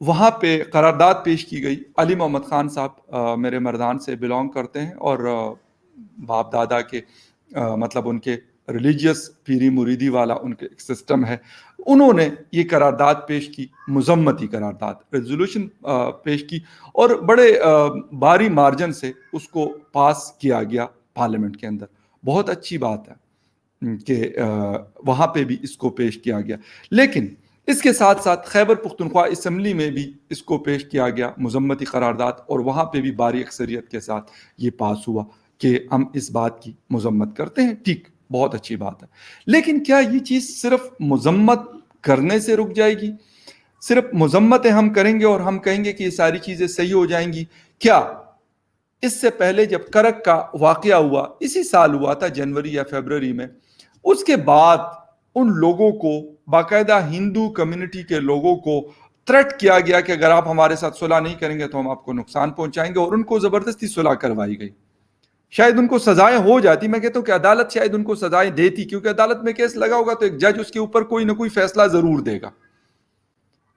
وہاں پہ قرارداد پیش کی گئی. علی محمد خان صاحب میرے مردان سے بلانگ کرتے ہیں اور باپ دادا کے مطلب ان کے ریلیجیس پیری مریدی والا ان کے ایک سسٹم ہے. انہوں نے یہ قرارداد پیش کی, مذمتی قرارداد, ریزولوشن پیش کی اور بڑے بھاری مارجن سے اس کو پاس کیا گیا پارلیمنٹ کے اندر. بہت اچھی بات ہے کہ وہاں پہ بھی اس کو پیش کیا گیا. لیکن اس کے ساتھ ساتھ خیبر پختونخوا اسمبلی میں بھی اس کو پیش کیا گیا مذمتی قرارداد, اور وہاں پہ بھی بھاری اکثریت کے ساتھ یہ پاس ہوا کہ ہم اس بات کی مذمت کرتے ہیں. ٹھیک, بہت اچھی بات ہے. لیکن کیا یہ چیز صرف مذمت کرنے سے رک جائے گی؟ صرف مذمتیں ہم کریں گے اور ہم کہیں گے کہ یہ ساری چیزیں صحیح ہو جائیں گی؟ کیا اس سے پہلے جب کرک کا واقعہ ہوا, اسی سال ہوا تھا جنوری یا فیبروری میں, اس کے بعد ان لوگوں کو باقاعدہ ہندو کمیونٹی کے لوگوں کو تھریٹ کیا گیا کہ اگر آپ ہمارے ساتھ صلح نہیں کریں گے تو ہم آپ کو نقصان پہنچائیں گے, اور ان کو زبردستی صلح کروائی گئی. شاید ان کو سزائیں ہو جاتی, میں کہتا ہوں کہ عدالت شاید ان کو سزائیں دیتی, کیونکہ عدالت میں کیس لگا ہوگا تو ایک جج اس کے اوپر کوئی نہ کوئی فیصلہ ضرور دے گا,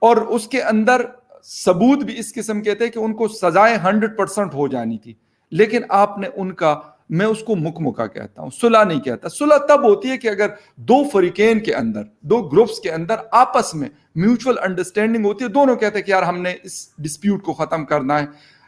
اور اس کے اندر ثبوت بھی اس قسم کے تھے کہ ان کو سزائیں 100% ہو جانی تھی. لیکن آپ نے ان کا, میں اس کو مکمکا کہتا ہوں, صلح نہیں کہتا. صلح تب ہوتی ہے کہ اگر دو فریقین کے اندر, دو گروپس کے اندر آپس میں میوچول انڈرسٹینڈنگ ہوتی ہے, دونوں کہتے ہیں کہ یار ہم نے اس ڈسپیوٹ کو ختم کرنا ہے,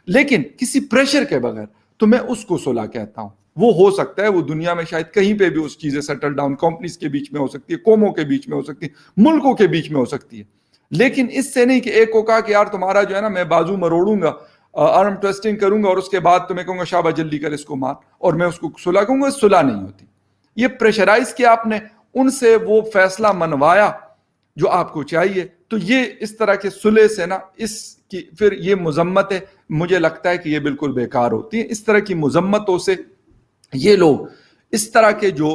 لیکن کسی پریشر کے بغیر, تو میں اس کو صلح کہتا ہوں. وہ ہو سکتا ہے, وہ دنیا میں شاید کہیں پہ بھی اس چیزیں سیٹل ڈاؤن, کمپنیز کے بیچ میں ہو سکتی ہے, قوموں کے بیچ میں ہو سکتی ہے, ملکوں کے بیچ میں ہو سکتی ہے. لیکن اس سے نہیں کہ ایک کو کہا کہ یار تمہارا جو ہے نا میں بازو مروڑوں گا, آرم ٹویسٹنگ کروں گا, اور اس کے بعد تمہیں کہوں گا شابہ جلدی کر اس کو مار, اور میں اس کو صلح کہوں گا. صلح نہیں ہوتی. یہ پریشرائز کیا آپ نے, ان سے وہ فیصلہ منوایا جو آپ کو چاہیے. تو یہ اس طرح کے صلح سے نا, اس کی پھر یہ مذمتیں مجھے لگتا ہے کہ یہ بالکل بیکار ہوتی ہیں. اس طرح کی مذمتوں سے یہ لوگ اس طرح کے جو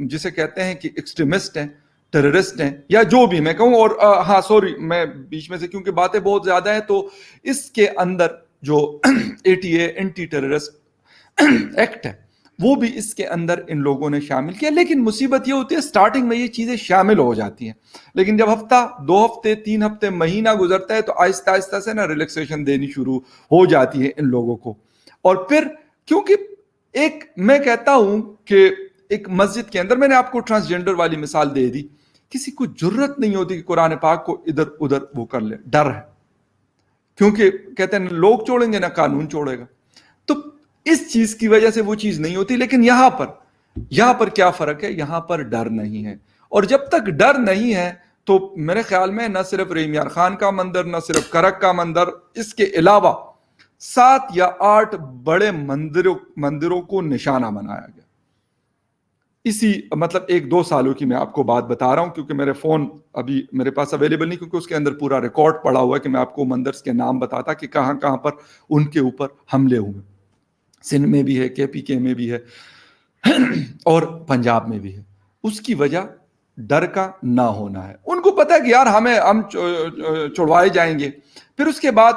جسے کہتے ہیں کہ ایکسٹریمسٹ ہیں, ٹیررسٹ ہیں, یا جو بھی میں کہوں, اور ہاں سوری میں بیچ میں سے, کیونکہ باتیں بہت زیادہ ہیں, تو اس کے اندر جو ATA اینٹی ٹیررسٹ ایکٹ ہے وہ بھی اس کے اندر ان لوگوں نے شامل کیا. لیکن مصیبت یہ ہوتی ہے سٹارٹنگ میں یہ چیزیں شامل ہو جاتی ہیں, لیکن جب ہفتہ, 2 ہفتے, 3 ہفتے, مہینہ گزرتا ہے تو آہستہ آہستہ سے نا ریلیکسیشن دینی شروع ہو جاتی ہے ان لوگوں کو. اور پھر کیونکہ ایک میں کہتا ہوں کہ ایک مسجد کے اندر, میں نے آپ کو ٹرانسجینڈر والی مثال دے دی, کسی کو جرت نہیں ہوتی کہ قرآن پاک کو ادھر ادھر وہ کر لے, ڈر ہے, کیونکہ کہتے ہیں لوگ چھوڑیں گے نہ قانون چھوڑے گا. تو اس چیز کی وجہ سے وہ چیز نہیں ہوتی. لیکن یہاں پر کیا فرق ہے, یہاں پر ڈر نہیں ہے, اور جب تک ڈر نہیں ہے تو میرے خیال میں نہ صرف رحیم یار خان کا مندر, نہ صرف کرک کا مندر, اس کے علاوہ 7 یا 8 بڑے مندروں کو نشانہ بنایا گیا. اسی مطلب 1-2 سالوں کی میں آپ کو بات بتا رہا ہوں, کیونکہ میرے فون ابھی میرے پاس اویلیبل نہیں, کیونکہ اس کے اندر پورا ریکارڈ پڑا ہوا ہے کہ میں آپ کو مندرس کے نام بتاتا کہ کہاں کہاں پر ان کے اوپر حملے ہوئے. سندھ میں بھی ہے, KPK میں بھی ہے, اور پنجاب میں بھی ہے. اس کی وجہ ڈر کا نہ ہونا ہے. ان کو پتا ہے کہ یار ہم چھڑوائے جائیں گے. پھر اس کے بعد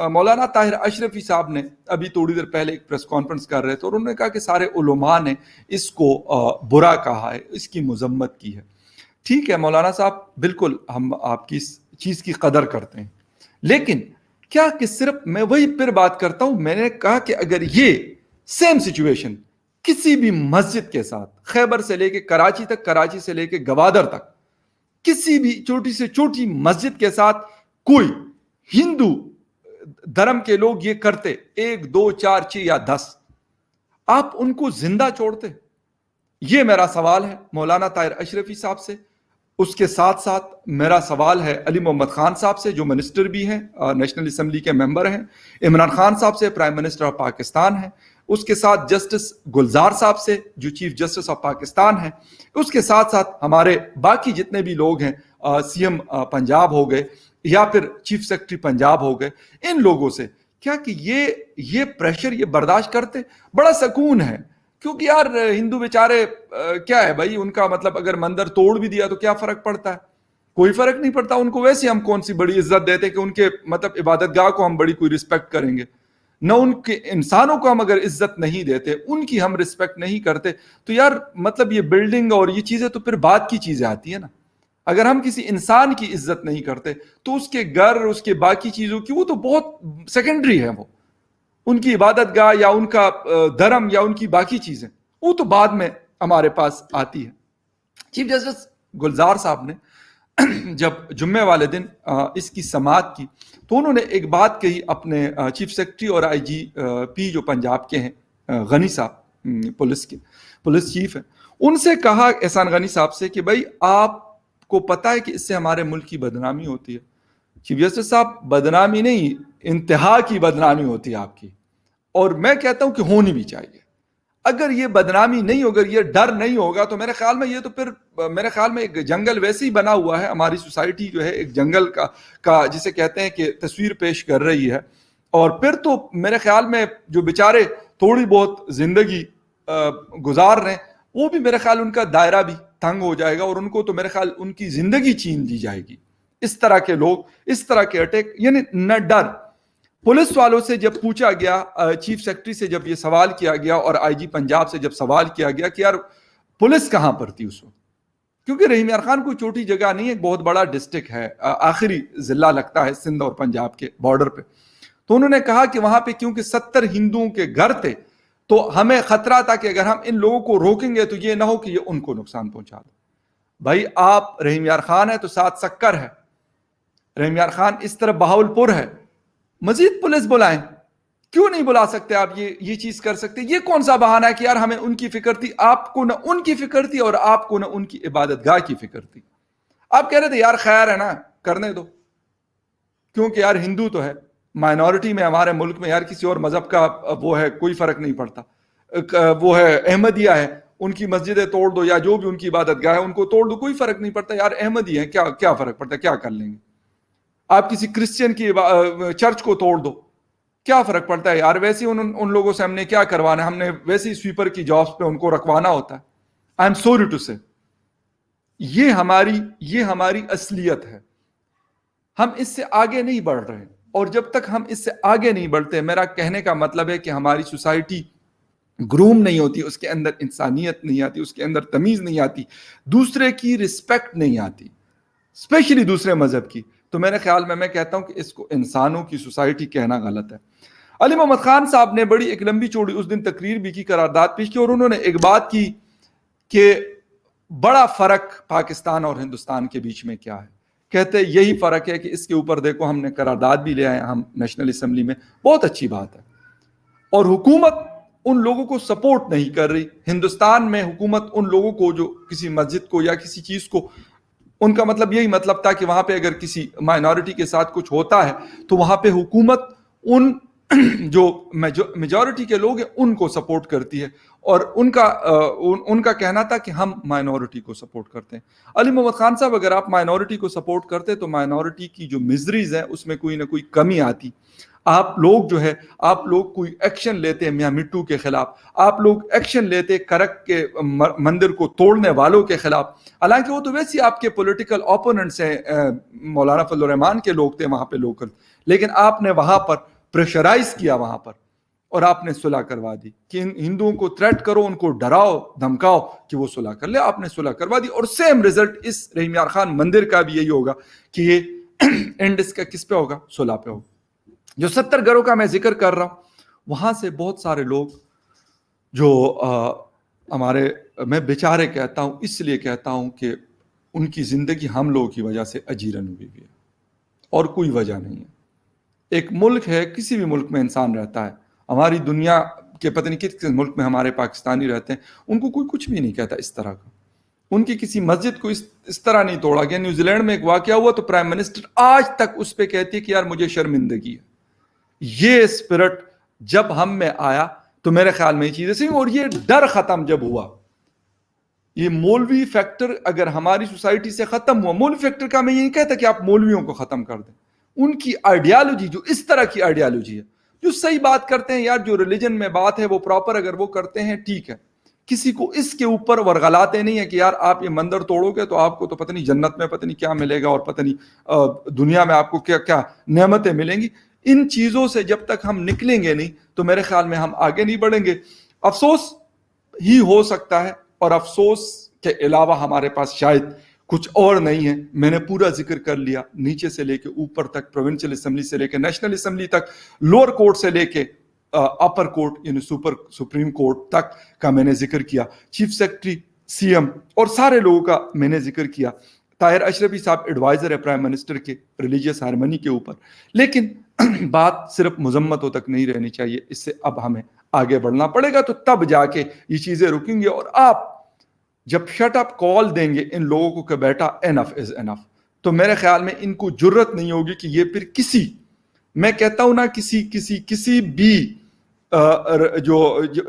مولانا طاہر اشرفی صاحب نے ابھی تھوڑی دیر پہلے ایک پریس کانفرنس کر رہے تھے, اور انہوں نے کہا کہ سارے علماء نے اس کو برا کہا ہے, اس کی مذمت کی ہے. ٹھیک ہے مولانا صاحب, بالکل ہم آپ کی اس چیز کی قدر کرتے ہیں, لیکن کیا کہ صرف میں وہی پھر بات کرتا ہوں, میں نے کہا کہ اگر یہ سیم سچویشن کسی بھی مسجد کے ساتھ, خیبر سے لے کے کراچی تک, کراچی سے لے کے گوادر تک, کسی بھی چھوٹی سے چھوٹی مسجد کے ساتھ کوئی ہندو دھرم کے لوگ یہ کرتے, 1 2 4 6 یا 10, آپ ان کو زندہ چھوڑتے؟ یہ میرا سوال ہے مولانا طاہر اشرفی صاحب سے. اس کے ساتھ ساتھ میرا سوال ہے علی محمد خان صاحب سے, جو منسٹر بھی ہیں, نیشنل اسمبلی کے ممبر ہیں, عمران خان صاحب سے, پرائم منسٹر آف پاکستان ہیں, اس کے ساتھ جسٹس گلزار صاحب سے, جو چیف جسٹس آف پاکستان ہیں, اس کے ساتھ ساتھ ہمارے باقی جتنے بھی لوگ ہیں, CM پنجاب ہو گئے, یا پھر چیف سیکرٹری پنجاب ہو گئے, ان لوگوں سے کیا کہ یہ پریشر یہ برداشت کرتے؟ بڑا سکون ہے, کیونکہ یار ہندو بیچارے کیا ہے بھائی, ان کا مطلب اگر مندر توڑ بھی دیا تو کیا فرق پڑتا ہے؟ کوئی فرق نہیں پڑتا ان کو. ویسے ہم کون سی بڑی عزت دیتے کہ ان کے مطلب عبادت گاہ کو ہم بڑی کوئی رسپیکٹ کریں گے؟ نہ ان کے انسانوں کو ہم اگر عزت نہیں دیتے, ان کی ہم رسپیکٹ نہیں کرتے, تو یار مطلب یہ بلڈنگ اور یہ چیزیں تو پھر بعد کی چیزیں آتی ہیں نا. اگر ہم کسی انسان کی عزت نہیں کرتے تو اس کے گھر، اس کے باقی چیزوں کی، وہ تو بہت سیکنڈری ہے، وہ ان کی عبادت گاہ یا ان کا دھرم یا ان کی باقی چیزیں وہ تو بعد میں ہمارے پاس آتی ہے۔ چیف جسٹس گلزار صاحب نے جب جمعے والے دن اس کی سماعت کی تو انہوں نے ایک بات کہی اپنے چیف سیکرٹری اور آئی جی پی جو پنجاب کے ہیں، غنی صاحب پولیس چیف ہیں، ان سے کہا، احسان غنی صاحب سے، کہ بھائی آپ کو پتا ہے کہ اس سے ہمارے ملک کی بدنامی ہوتی ہے۔ چیف جسٹس صاحب، بدنامی نہیں، انتہا کی بدنامی ہوتی ہے آپ کی، اور میں کہتا ہوں کہ ہونی بھی چاہیے۔ اگر یہ بدنامی نہیں ہوگا، یہ ڈر نہیں ہوگا، تو میرے خیال میں یہ تو پھر میرے خیال میں ایک جنگل ویسے ہی بنا ہوا ہے، ہماری سوسائٹی جو ہے ایک جنگل کا جسے کہتے ہیں کہ تصویر پیش کر رہی ہے، اور پھر تو میرے خیال میں جو بیچارے تھوڑی بہت زندگی گزار رہے ہیں، وہ بھی میرے خیال ان کا دائرہ بھی تنگ ہو جائے گا، اور ان کو تو میرے خیال ان کی زندگی چھین لی جائے گی۔ اس طرح کے لوگ، اس طرح کے اٹیک، یعنی نہ ڈر۔ پولیس والوں سے جب پوچھا گیا، چیف سیکرٹری سے جب یہ سوال کیا گیا اور آئی جی پنجاب سے جب سوال کیا گیا کہ یار پولیس کہاں پر تھی اس وقت، کیونکہ رحیم یار خان کوئی چھوٹی جگہ نہیں ہے، ایک بہت بڑا ڈسٹرکٹ ہے، آخری ضلع لگتا ہے سندھ اور پنجاب کے بارڈر پہ، تو انہوں نے کہا کہ وہاں پہ کیونکہ 70 ہندوؤں کے گھر تھے تو ہمیں خطرہ تھا کہ اگر ہم ان لوگوں کو روکیں گے تو یہ نہ ہو کہ یہ ان کو نقصان پہنچا دے۔ بھائی آپ رحیم یار خان ہے تو ساتھ سکر ہے، رحیم یار خان اس طرف بہاول پور ہے، مزید پولیس بلائیں، کیوں نہیں بلا سکتے آپ؟ یہ چیز کر سکتے؟ یہ کون سا بہانہ ہے کہ یار ہمیں ان کی فکر تھی؟ آپ کو نہ ان کی فکر تھی اور آپ کو نہ ان کی عبادت گاہ کی فکر تھی۔ آپ کہہ رہے تھے یار خیر ہے نا، کرنے دو، کیونکہ یار ہندو تو ہے، مائنورٹی میں ہمارے ملک میں، یار کسی اور مذہب کا وہ ہے کوئی فرق نہیں پڑتا، وہ ہے احمدیہ ہے، ان کی مسجدیں توڑ دو یا جو بھی ان کی عبادت گاہ ہے ان کو توڑ دو، کوئی فرق نہیں پڑتا، یار احمدی ہے، کیا فرق پڑتا ہے، کیا کر لیں گے؟ آپ کسی کرسچین کی چرچ کو توڑ دو، کیا فرق پڑتا ہے یار، ویسے ان لوگوں سے ہم نے کیا کروانا ہے، ہم نے ویسے ہی سویپر کی جابس پہ ان کو رکھوانا ہوتا ہے۔ آئی ایم سوری ٹو سے، یہ ہماری اصلیت ہے، ہم اس سے آگے نہیں بڑھ رہے، اور جب تک ہم اس سے آگے نہیں بڑھتے، میرا کہنے کا مطلب ہے کہ ہماری سوسائٹی گروم نہیں ہوتی، اس کے اندر انسانیت نہیں آتی، اس کے اندر تمیز نہیں آتی، دوسرے کی رسپیکٹ نہیں آتی، اسپیشلی دوسرے مذہب کی، تو میرے خیال میں کہتا ہوں کہ اس کو انسانوں کی سوسائٹی کہنا غلط ہے۔ علی محمد خان صاحب نے بڑی ایک لمبی چوڑی اس دن تقریر بھی کی، قرارداد پیش کی، اور انہوں نے ایک بات کی کہ بڑا فرق پاکستان اور ہندوستان کے بیچ میں کیا ہے، کہتے یہی فرق ہے کہ اس کے اوپر دیکھو ہم نے قرارداد بھی لے آئے ہم نیشنل اسمبلی میں، بہت اچھی بات ہے، اور حکومت ان لوگوں کو سپورٹ نہیں کر رہی۔ ہندوستان میں حکومت ان لوگوں کو جو کسی مسجد کو یا کسی چیز کو، ان کا مطلب یہی مطلب تھا کہ وہاں پہ اگر کسی مائنورٹی کے ساتھ کچھ ہوتا ہے تو وہاں پہ حکومت ان جو میجورٹی کے لوگ ہیں ان کو سپورٹ کرتی ہے، اور ان کا کہنا تھا کہ ہم مائنورٹی کو سپورٹ کرتے ہیں۔ علی محمد خان صاحب، اگر آپ مائنورٹی کو سپورٹ کرتے تو مائنورٹی کی جو مزریز ہیں اس میں کوئی نہ کوئی کمی آتی۔ آپ لوگ کوئی ایکشن لیتے میاں مٹو کے خلاف، آپ لوگ ایکشن لیتے کرک کے مندر کو توڑنے والوں کے خلاف، حالانکہ وہ تو ویسے آپ کے پولیٹیکل اوپوننٹس ہیں، مولانا فضل الرحمان کے لوگ تھے وہاں پہ لوکل، لیکن آپ نے وہاں پر پریشرائز کیا وہاں پر، اور آپ نے صلح کروا دی کہ ان ہندوؤں کو تھریٹ کرو، ان کو ڈراؤ دھمکاؤ کہ وہ صلح کر لے، آپ نے صلح کروا دی، اور سیم رزلٹ اس رحیم یار خان مندر کا بھی یہی ہوگا کہ یہ اینڈ اس کا کس پہ ہوگا؟ صلح پہ ہوگا۔ جو 70 گھروں کا میں ذکر کر رہا ہوں، وہاں سے بہت سارے لوگ جو ہمارے، میں بیچارے کہتا ہوں اس لیے کہتا ہوں کہ ان کی زندگی ہم لوگوں کی وجہ سے اجیرن ہوئی ہے، اور کوئی وجہ نہیں ہے۔ ایک ملک ہے، کسی بھی ملک میں انسان رہتا ہے، ہماری دنیا کے پتہ نہیں کس ملک میں ہمارے پاکستانی رہتے ہیں، ان کو کوئی کچھ بھی نہیں کہتا اس طرح کا، ان کی کسی مسجد کو اس طرح نہیں توڑا گیا۔ نیوزی لینڈ میں ایک واقعہ ہوا تو پرائم منسٹر آج تک اس پہ کہتی ہے کہ یار مجھے شرمندگی ہے۔ یہ اسپرٹ جب ہم میں آیا تو میرے خیال میں یہ چیزیں صحیح، اور یہ ڈر ختم جب ہوا، یہ مولوی فیکٹر اگر ہماری سوسائٹی سے ختم ہوا، مولوی فیکٹر کا میں یہ نہیں کہتا کہ آپ مولویوں کو ختم کر دیں، ان کی آئیڈیالوجی جو اس طرح کی آئیڈیالوجی ہے، جو صحیح بات کرتے ہیں یار، جو ریلیجن میں بات ہے وہ پراپر اگر وہ کرتے ہیں ٹھیک ہے، کسی کو اس کے اوپر ورغلاتے نہیں ہے کہ یار آپ یہ مندر توڑو گے تو آپ کو تو پتہ نہیں جنت میں پتہ نہیں کیا ملے گا، اور پتہ نہیں دنیا میں آپ کو کیا کیا نعمتیں ملیں گی۔ ان چیزوں سے جب تک ہم نکلیں گے نہیں تو میرے خیال میں ہم آگے نہیں بڑھیں گے۔ افسوس ہی ہو سکتا ہے، اور افسوس کے علاوہ ہمارے پاس شاید کچھ اور نہیں ہے. میں نے پورا ذکر کر لیا, نیچے سے لے کے اوپر تک, پروونشل اسمبلی سے لے کے نیشنل اسمبلی تک, لوور کورٹ سے لے کے اپر کورٹ یعنی سپریم کورٹ تک کا میں نے ذکر کیا, چیف سیکرٹری, سی ایم اور سارے لوگوں کا میں نے ذکر کیا. طاہر اشرفی صاحب ایڈوائزر ہے پرائم منسٹر کے ریلیجیس ہارمنی کے اوپر. لیکن بات صرف مذمتوں تک نہیں رہنی چاہیے, اس سے اب ہمیں آگے بڑھنا پڑے گا, تو تب جا کے یہ چیزیں رکیں گے. اور آپ جب شٹ اپ کال دیں گے ان لوگوں کو کہ بیٹا انف از انف, تو میرے خیال میں ان کو جرت نہیں ہوگی کہ یہ پھر کسی, میں کہتا ہوں نا, کسی بھی جو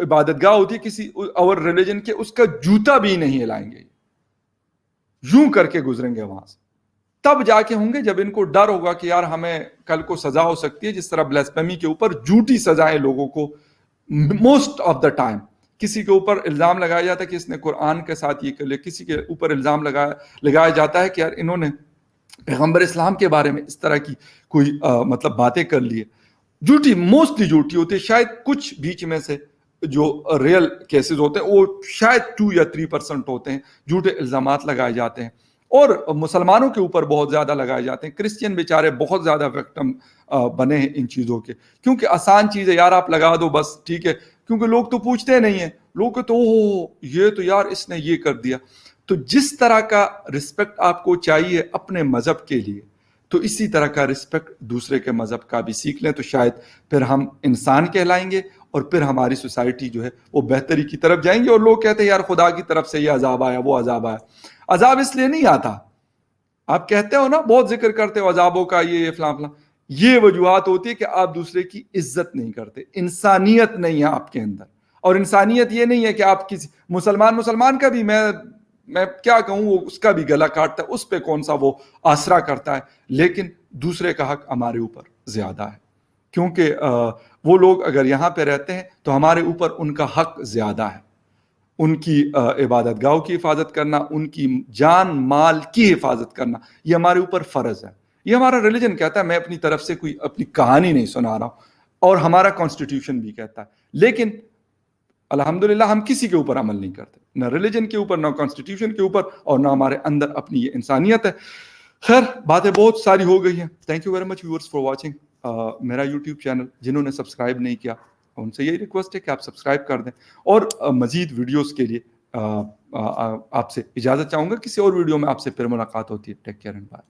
عبادت گاہ ہوتی ہے کسی اور ریلیجن کے, اس کا جوتا بھی نہیں ہلائیں گے, یوں کر کے گزریں گے وہاں سے. تب جا کے ہوں گے جب ان کو ڈر ہوگا کہ یار ہمیں کل کو سزا ہو سکتی ہے, جس طرح بلیسفیمی کے اوپر جھوٹی سزائیں لوگوں کو موسٹ آف دا ٹائم. کسی کے اوپر الزام لگایا جاتا ہے کہ اس نے قرآن کے ساتھ یہ کر لیا, کسی کے اوپر الزام لگایا جاتا ہے کہ یار انہوں نے پیغمبر اسلام کے بارے میں اس طرح کی کوئی مطلب باتیں کر لی ہے. جھوٹی, موسٹلی جھوٹی ہوتی ہے. شاید کچھ بیچ میں سے جو ریئل کیسز ہوتے ہیں وہ شاید 2 یا 3% ہوتے ہیں, جھوٹے الزامات لگائے جاتے ہیں, اور مسلمانوں کے اوپر بہت زیادہ لگائے جاتے ہیں. کرسچین بیچارے بہت زیادہ وکٹم بنے ہیں ان چیزوں کے, کیونکہ آسان چیز ہے یار, آپ لگا دو بس ٹھیک ہے, کیونکہ لوگ تو پوچھتے نہیں ہیں, لوگ تو یہ تو یار اس نے یہ کر دیا. تو جس طرح کا رسپیکٹ آپ کو چاہیے اپنے مذہب کے لیے, تو اسی طرح کا رسپیکٹ دوسرے کے مذہب کا بھی سیکھ لیں, تو شاید پھر ہم انسان کہلائیں گے, اور پھر ہماری سوسائٹی جو ہے وہ بہتری کی طرف جائیں گے. اور لوگ کہتے ہیں یار خدا کی طرف سے یہ عذاب آیا, وہ عذاب آیا. عذاب اس لیے نہیں آتا, آپ کہتے ہو نا, بہت ذکر کرتے ہو عذابوں کا, یہ فلاں فلاں, یہ وجوہات ہوتی ہے کہ آپ دوسرے کی عزت نہیں کرتے, انسانیت نہیں ہے آپ کے اندر. اور انسانیت یہ نہیں ہے کہ آپ کسی مسلمان کا بھی, میں کیا کہوں, وہ اس کا بھی گلا کاٹتا ہے, اس پہ کون سا وہ آسرا کرتا ہے, لیکن دوسرے کا حق ہمارے اوپر زیادہ ہے, کیونکہ وہ لوگ اگر یہاں پہ رہتے ہیں تو ہمارے اوپر ان کا حق زیادہ ہے. ان کی عبادت گاہوں کی حفاظت کرنا, ان کی جان مال کی حفاظت کرنا, یہ ہمارے اوپر فرض ہے. یہ ہمارا ریلیجن کہتا ہے, میں اپنی طرف سے کوئی اپنی کہانی نہیں سنا رہا ہوں, اور ہمارا کانسٹیٹیوشن بھی کہتا ہے. لیکن الحمدللہ ہم کسی کے اوپر عمل نہیں کرتے, نہ ریلیجن کے اوپر, نہ کانسٹیٹیوشن کے اوپر, اور نہ ہمارے اندر اپنی یہ انسانیت ہے. خیر, باتیں بہت ساری ہو گئی ہیں. Thank you very much viewers for watching میرا یوٹیوب چینل. جنہوں نے سبسکرائب نہیں کیا ان سے یہی ریکویسٹ ہے کہ آپ سبسکرائب کر دیں, اور مزید ویڈیوز کے لیے آپ سے اجازت چاہوں گا. کسی اور ویڈیو میں آپ سے پھر ملاقات ہوتی ہے. Take care and bye.